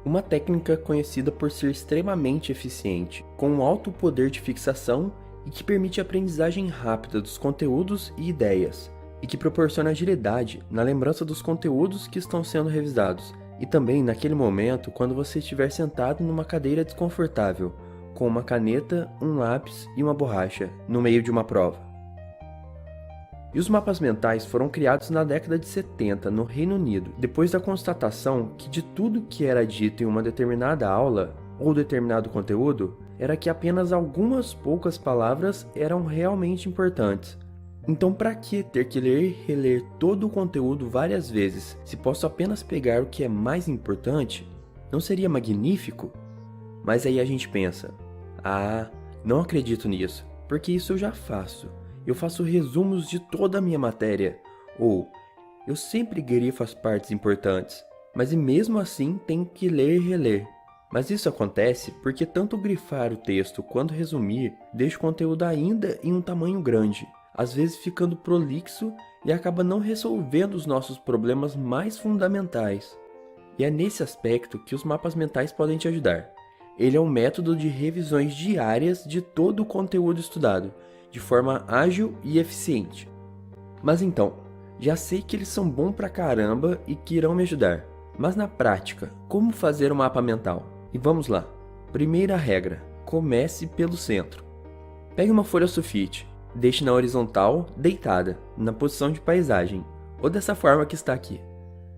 Uma técnica conhecida por ser extremamente eficiente, com um alto poder de fixação e que permite a aprendizagem rápida dos conteúdos e ideias, e que proporciona agilidade na lembrança dos conteúdos que estão sendo revisados, e também naquele momento quando você estiver sentado numa cadeira desconfortável, com uma caneta, um lápis e uma borracha, no meio de uma prova. E os mapas mentais foram criados na década de 70 no Reino Unido, depois da constatação que de tudo que era dito em uma determinada aula ou determinado conteúdo, era que apenas algumas poucas palavras eram realmente importantes. Então, para que ter que ler e reler todo o conteúdo várias vezes, se posso apenas pegar o que é mais importante? Não seria magnífico? Mas aí a gente pensa, não acredito nisso, porque isso eu já faço. Eu faço resumos de toda a minha matéria, ou eu sempre grifo as partes importantes, mas e mesmo assim tenho que ler e reler. Mas isso acontece porque tanto grifar o texto quanto resumir deixa o conteúdo ainda em um tamanho grande, às vezes ficando prolixo e acaba não resolvendo os nossos problemas mais fundamentais. E é nesse aspecto que os mapas mentais podem te ajudar. Ele é um método de revisões diárias de todo o conteúdo estudado, de forma ágil e eficiente. Mas então, já sei que eles são bons pra caramba e que irão me ajudar. Mas na prática, como fazer um mapa mental? E vamos lá. Primeira regra, comece pelo centro. Pegue uma folha sulfite, deixe na horizontal, deitada, na posição de paisagem, ou dessa forma que está aqui.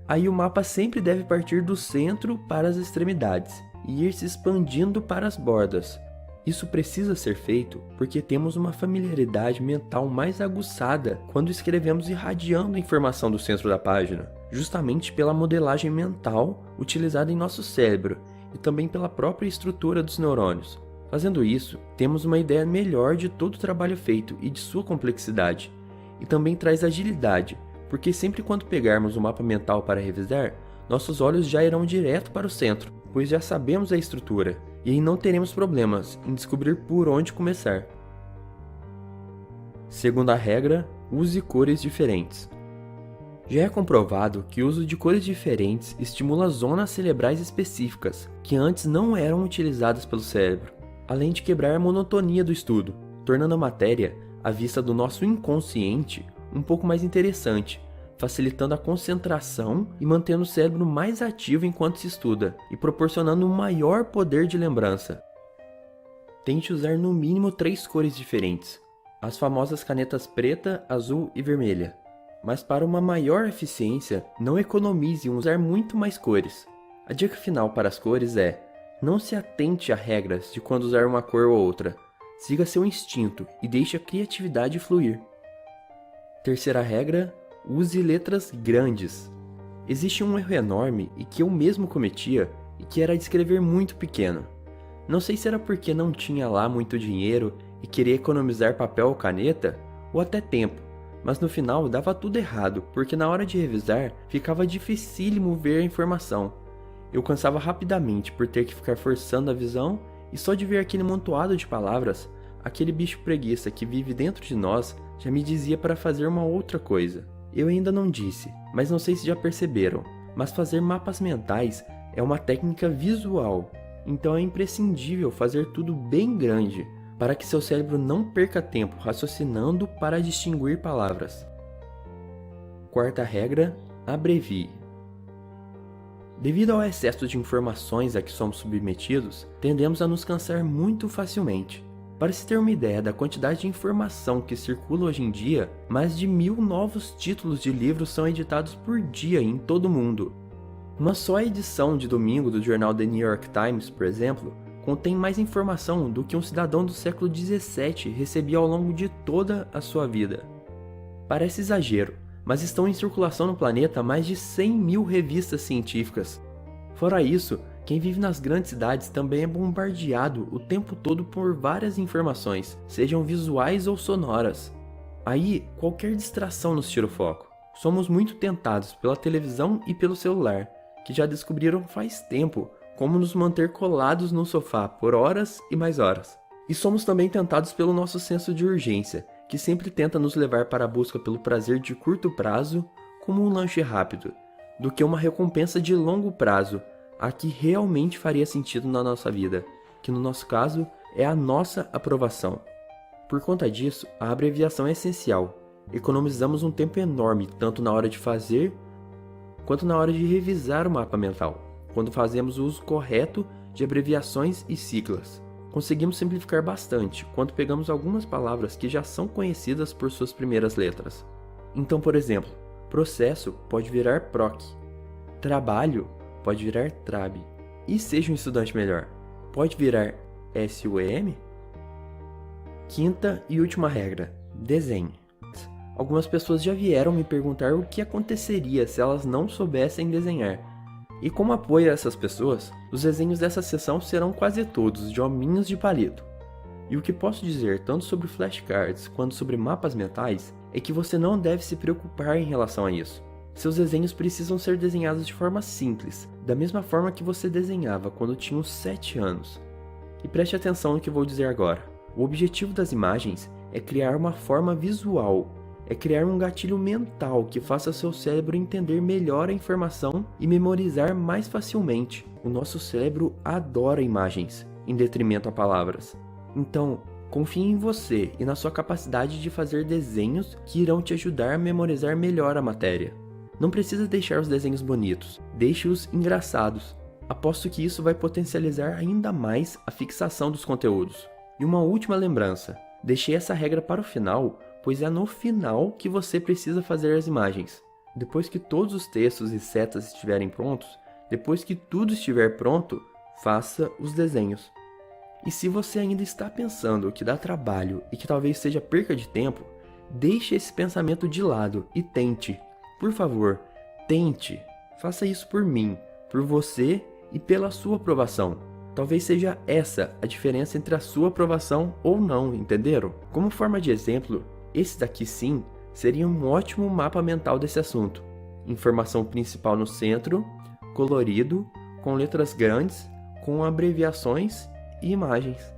Aí o mapa sempre deve partir do centro para as extremidades e ir se expandindo para as bordas. Isso precisa ser feito porque temos uma familiaridade mental mais aguçada quando escrevemos irradiando a informação do centro da página, justamente pela modelagem mental utilizada em nosso cérebro e também pela própria estrutura dos neurônios. Fazendo isso, temos uma ideia melhor de todo o trabalho feito e de sua complexidade, e também traz agilidade, porque sempre quando pegarmos o mapa mental para revisar, nossos olhos já irão direto para o centro, pois já sabemos a estrutura, e aí não teremos problemas em descobrir por onde começar. Segunda regra, use cores diferentes. Já é comprovado que o uso de cores diferentes estimula zonas cerebrais específicas, que antes não eram utilizadas pelo cérebro, além de quebrar a monotonia do estudo, tornando a matéria, à vista do nosso inconsciente, um pouco mais interessante, facilitando a concentração e mantendo o cérebro mais ativo enquanto se estuda, e proporcionando um maior poder de lembrança. Tente usar no mínimo 3 cores diferentes, as famosas canetas preta, azul e vermelha. Mas para uma maior eficiência, não economize em usar muito mais cores. A dica final para as cores é: não se atente a regras de quando usar uma cor ou outra. Siga seu instinto e deixe a criatividade fluir. Terceira regra, use letras grandes. Existe um erro enorme e que eu mesmo cometia, e que era de escrever muito pequeno. Não sei se era porque não tinha lá muito dinheiro e queria economizar papel ou caneta, ou até tempo, mas no final dava tudo errado, porque na hora de revisar ficava dificílimo ver a informação. Eu cansava rapidamente por ter que ficar forçando a visão, e só de ver aquele amontoado de palavras, aquele bicho preguiça que vive dentro de nós já me dizia para fazer uma outra coisa. Eu ainda não disse, mas não sei se já perceberam, mas fazer mapas mentais é uma técnica visual, então é imprescindível fazer tudo bem grande, para que seu cérebro não perca tempo raciocinando para distinguir palavras. Quarta regra, abrevie. Devido ao excesso de informações a que somos submetidos, tendemos a nos cansar muito facilmente. Para se ter uma ideia da quantidade de informação que circula hoje em dia, mais de 1000 novos títulos de livros são editados por dia em todo o mundo. Uma só edição de domingo do jornal The New York Times, por exemplo, contém mais informação do que um cidadão do século XVII recebia ao longo de toda a sua vida. Parece exagero, mas estão em circulação no planeta mais de 100.000 revistas científicas. Fora isso, quem vive nas grandes cidades também é bombardeado o tempo todo por várias informações, sejam visuais ou sonoras. Aí, qualquer distração nos tira o foco. Somos muito tentados pela televisão e pelo celular, que já descobriram faz tempo como nos manter colados no sofá por horas e mais horas. E somos também tentados pelo nosso senso de urgência, que sempre tenta nos levar para a busca pelo prazer de curto prazo, como um lanche rápido, do que uma recompensa de longo prazo, a que realmente faria sentido na nossa vida, que no nosso caso é a nossa aprovação. Por conta disso, a abreviação é essencial. Economizamos um tempo enorme, tanto na hora de fazer, quanto na hora de revisar o mapa mental, quando fazemos o uso correto de abreviações e siglas. Conseguimos simplificar bastante quando pegamos algumas palavras que já são conhecidas por suas primeiras letras. Então, por exemplo, processo pode virar PROC, trabalho pode virar TRAB, e seja um estudante melhor, pode virar SUEM? Quinta e última regra, desenhe. Algumas pessoas já vieram me perguntar o que aconteceria se elas não soubessem desenhar. E como apoio a essas pessoas, os desenhos dessa sessão serão quase todos de hominhos de palito. E o que posso dizer tanto sobre flashcards quanto sobre mapas mentais é que você não deve se preocupar em relação a isso. Seus desenhos precisam ser desenhados de forma simples, da mesma forma que você desenhava quando tinha uns 7 anos. E preste atenção no que vou dizer agora. O objetivo das imagens é criar uma forma visual, é criar um gatilho mental que faça seu cérebro entender melhor a informação e memorizar mais facilmente. O nosso cérebro adora imagens, em detrimento a palavras. Então, confie em você e na sua capacidade de fazer desenhos que irão te ajudar a memorizar melhor a matéria. Não precisa deixar os desenhos bonitos, deixe-os engraçados. Aposto que isso vai potencializar ainda mais a fixação dos conteúdos. E uma última lembrança, deixei essa regra para o final, pois é no final que você precisa fazer as imagens. Depois que todos os textos e setas estiverem prontos, depois que tudo estiver pronto, faça os desenhos. E se você ainda está pensando que dá trabalho e que talvez seja perca de tempo, deixe esse pensamento de lado e tente. Por favor, tente. Faça isso por mim, por você e pela sua aprovação. Talvez seja essa a diferença entre a sua aprovação ou não, entenderam? Como forma de exemplo, esse daqui sim seria um ótimo mapa mental desse assunto. Informação principal no centro, colorido, com letras grandes, com abreviações e imagens.